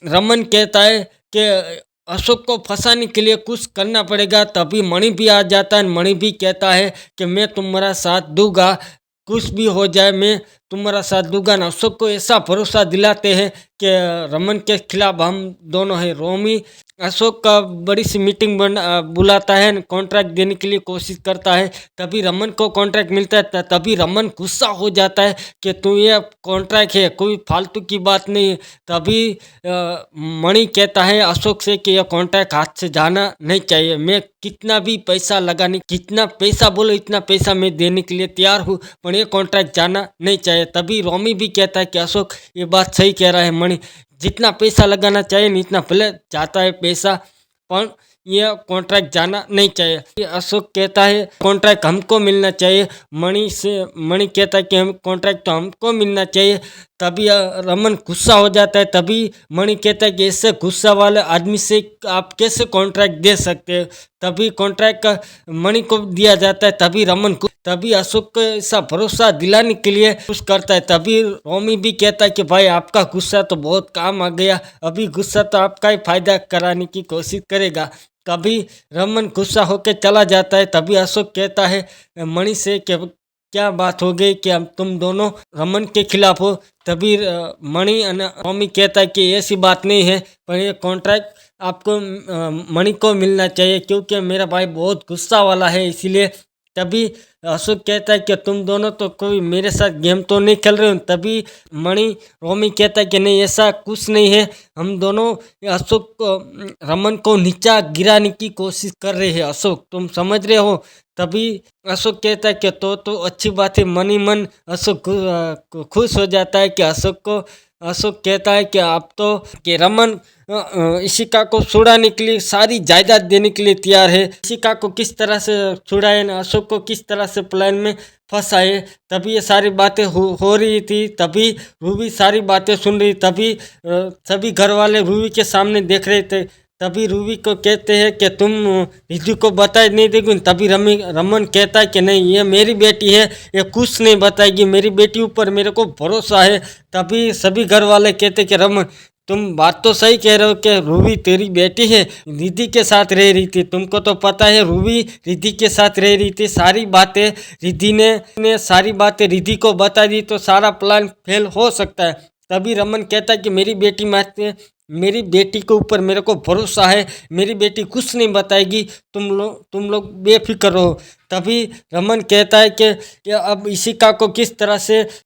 रमन कहता है कि अशोक को फंसाने के लिए कुछ करना पड़ेगा, तभी मणि भी आ जाता है। मणि भी कहता है कि मैं तुम्हारा साथ दूंगा, कुछ भी हो जाए मैं तुम्हारा साथ दूंगा ना। अशोक को ऐसा भरोसा दिलाते हैं कि रमन के खिलाफ हम दोनों हैं। रोमी अशोक का बड़ी सी मीटिंग बुलाता है, कॉन्ट्रैक्ट देने के लिए कोशिश करता है। तभी रमन को कॉन्ट्रैक्ट मिलता है। तभी रमन गुस्सा हो जाता है कि तू ये कॉन्ट्रैक्ट है, कोई फालतू की बात नहीं है। तभी मणि कहता है अशोक से कि यह कॉन्ट्रैक्ट हाथ से जाना नहीं चाहिए। मैं कितना भी पैसा लगाने, कितना पैसा बोलो इतना पैसा मैं देने के लिए तैयार हूँ, पर ये कॉन्ट्रैक्ट जाना नहीं चाहिए। तभी रोमी भी कहता है कि अशोक ये बात सही कह रहा है मणि, जितना पैसा लगाना चाहिए नहीं इतना भले जाता है पैसा, पर यह कॉन्ट्रैक्ट जाना नहीं चाहिए। ये अशोक कहता है कॉन्ट्रैक्ट हमको मिलना चाहिए। मणि कहता है कि हम कॉन्ट्रैक्ट तो हमको मिलना चाहिए। तभी रमन गुस्सा हो जाता है। तभी मणि कहता है कि ऐसे गुस्सा वाले आदमी से आप कैसे कॉन्ट्रैक्ट दे सकते हो। तभी कॉन्ट्रैक्ट का मणि को दिया जाता है। तभी अशोक को ऐसा भरोसा दिलाने के लिए कुछ करता है। तभी रोमी भी कहता है कि भाई आपका गुस्सा तो बहुत काम आ गया, अभी गुस्सा तो आपका ही फायदा कराने की कोशिश करेगा। तभी रमन गुस्सा होकर चला जाता है। तभी अशोक कहता है मणि से कि क्या बात हो गई कि तुम दोनों रमन के खिलाफ हो। तभी मणि रोमी कहता है कि ऐसी बात नहीं है, पर ये कॉन्ट्रैक्ट आपको मणि को मिलना चाहिए क्योंकि मेरा भाई बहुत गुस्सा वाला है इसीलिए। तभी अशोक कहता है कि तुम दोनों तो कोई मेरे साथ गेम तो नहीं खेल रहे हो। तभी मणि रोमी कहता है कि नहीं ऐसा कुछ नहीं है, हम दोनों अशोक को रमन को नीचा गिराने की कोशिश कर रहे हैं। अशोक तुम समझ रहे हो। तभी अशोक कहता है कि तो अच्छी बात है। मनी मन अशोक खुश हो जाता है कि अशोक कहता है कि आप तो कि रमन इशिका को छुड़ाने के लिए सारी जायदाद देने के लिए तैयार है। इशिका को किस तरह से छुड़ाए ना, अशोक को किस तरह से प्लान में फंसाए। तभी ये सारी बातें हो रही थी। तभी रूबी सारी बातें सुन रही। तभी सभी घर वाले रूबी के सामने देख रहे थे। तभी रूबी को कहते हैं कि तुम रिद्धि को बताए नहीं देगी। तभी रमन कहता है कि नहीं ये मेरी बेटी है, ये कुछ नहीं बताएगी, मेरी बेटी ऊपर मेरे को भरोसा है। तभी सभी घर वाले कहते कि रमन तुम बात तो सही कह रहे हो कि रूबी तेरी बेटी है, रिद्धि के साथ रह रही थी। तुमको तो पता है रूबी रिद्धि के साथ रह रही थी। सारी बातें रिद्धि ने सारी बातें रिद्धि को बता दी तो सारा प्लान फेल हो सकता है। तभी रमन कहता है कि मेरी बेटी के ऊपर मेरे को भरोसा है, मेरी बेटी कुछ नहीं बताएगी, तुम लोग बेफिक्र रहो। तभी रमन कहता है कि अब इशिका को किस तरह से